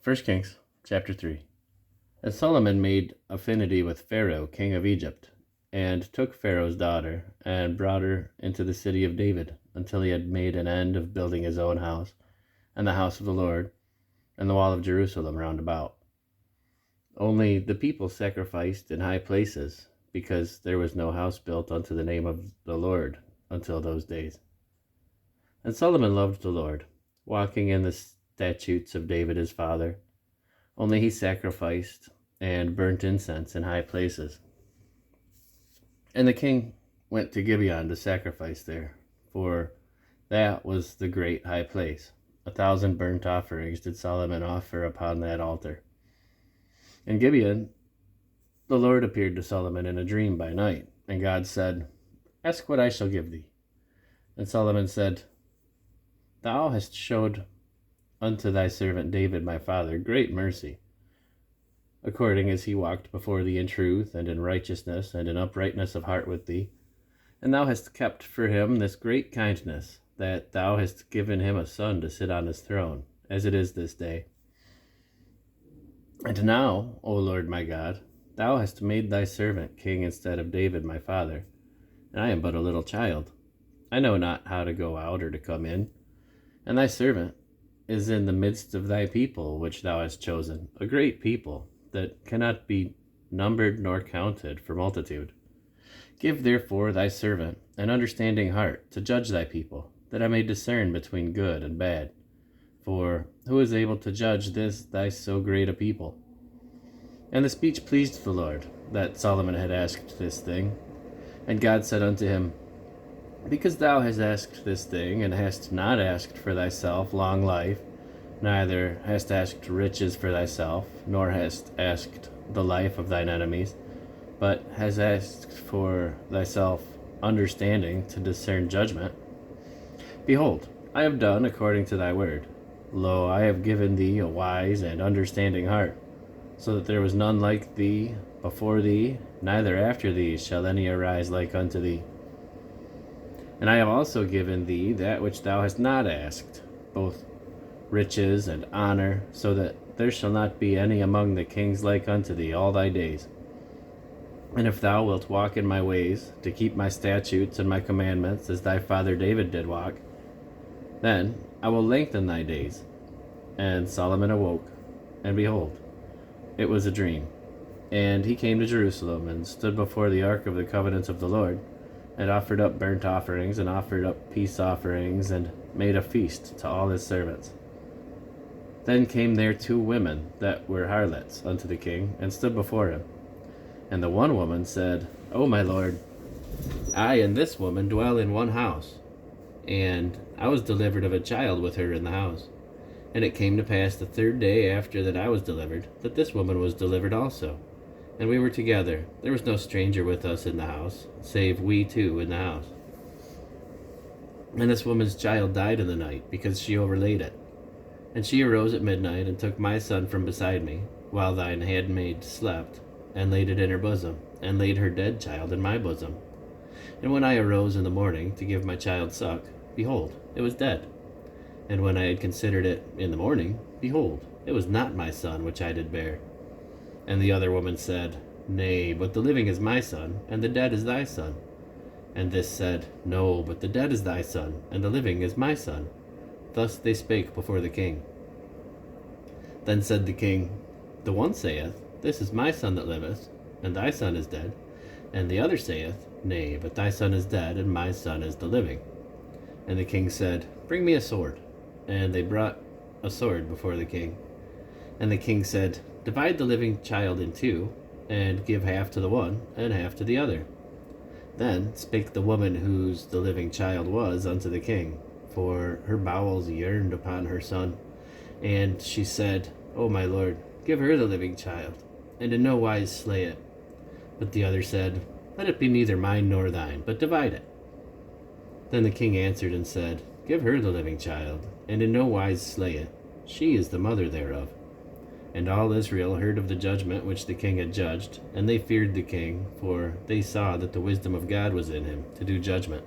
1 Kings chapter 3. And Solomon made affinity with Pharaoh, king of Egypt, and took Pharaoh's daughter, and brought her into the city of David, until he had made an end of building his own house, and the house of the Lord, and the wall of Jerusalem round about. Only the people sacrificed in high places, because there was no house built unto the name of the Lord until those days. And Solomon loved the Lord, walking in the statutes of David his father. Only he sacrificed and burnt incense in high places. And the king went to Gibeon to sacrifice there, for that was the great high place. 1,000 burnt offerings did Solomon offer upon that altar. In Gibeon, the Lord appeared to Solomon in a dream by night, and God said, "Ask what I shall give thee." And Solomon said, "Thou hast showed unto thy servant David my father great mercy, according as he walked before thee in truth, and in righteousness, and in uprightness of heart with thee. And thou hast kept for him this great kindness, that thou hast given him a son to sit on his throne, as it is this day. And now, O Lord my God, thou hast made thy servant king instead of David my father, and I am but a little child. I know not how to go out or to come in, and thy servant is in the midst of thy people, which thou hast chosen, a great people, that cannot be numbered nor counted for multitude. Give therefore thy servant an understanding heart to judge thy people, that I may discern between good and bad. For who is able to judge this thy so great a people?" And the speech pleased the Lord, that Solomon had asked this thing. And God said unto him, "Because thou hast asked this thing, and hast not asked for thyself long life, neither hast asked riches for thyself, nor hast asked the life of thine enemies, but hast asked for thyself understanding to discern judgment, behold, I have done according to thy word. Lo, I have given thee a wise and understanding heart, so that there was none like thee before thee, neither after thee shall any arise like unto thee. And I have also given thee that which thou hast not asked, both riches and honor, so that there shall not be any among the kings like unto thee all thy days. And if thou wilt walk in my ways, to keep my statutes and my commandments, as thy father David did walk, then I will lengthen thy days." And Solomon awoke, and behold, it was a dream. And he came to Jerusalem, and stood before the ark of the covenant of the Lord, and offered up burnt offerings, and offered up peace offerings, and made a feast to all his servants. Then came there 2 women that were harlots unto the king, and stood before him. And the one woman said, "O my lord, I and this woman dwell in one house, and I was delivered of a child with her in the house. And it came to pass the 3rd day after that I was delivered, that this woman was delivered also. And we were together. There was no stranger with us in the house, save we 2 in the house. And this woman's child died in the night, because she overlaid it. And she arose at midnight, and took my son from beside me, while thine handmaid slept, and laid it in her bosom, and laid her dead child in my bosom. And when I arose in the morning to give my child suck, behold, it was dead. And when I had considered it in the morning, behold, it was not my son which I did bear. And the other woman said, Nay, but the living is my son, and the dead is thy son. And this said, No, but the dead is thy son, and the living is my son. Thus they spake before the king. Then said the king, The one saith, This is my son that liveth, and thy son is dead. And the other saith, Nay, but thy son is dead, and my son is the living. And the king said, Bring me a sword. And they brought a sword before the king. And the king said, Divide the living child in 2, and give half to the one, and half to the other. Then spake the woman whose the living child was unto the king, for her bowels yearned upon her son. And she said, O my lord, give her the living child, and in no wise slay it. But the other said, Let it be neither mine nor thine, but divide it. Then the king answered and said, Give her the living child, and in no wise slay it. She is the mother thereof. And all Israel heard of the judgment which the king had judged, and they feared the king, for they saw that the wisdom of God was in him to do judgment.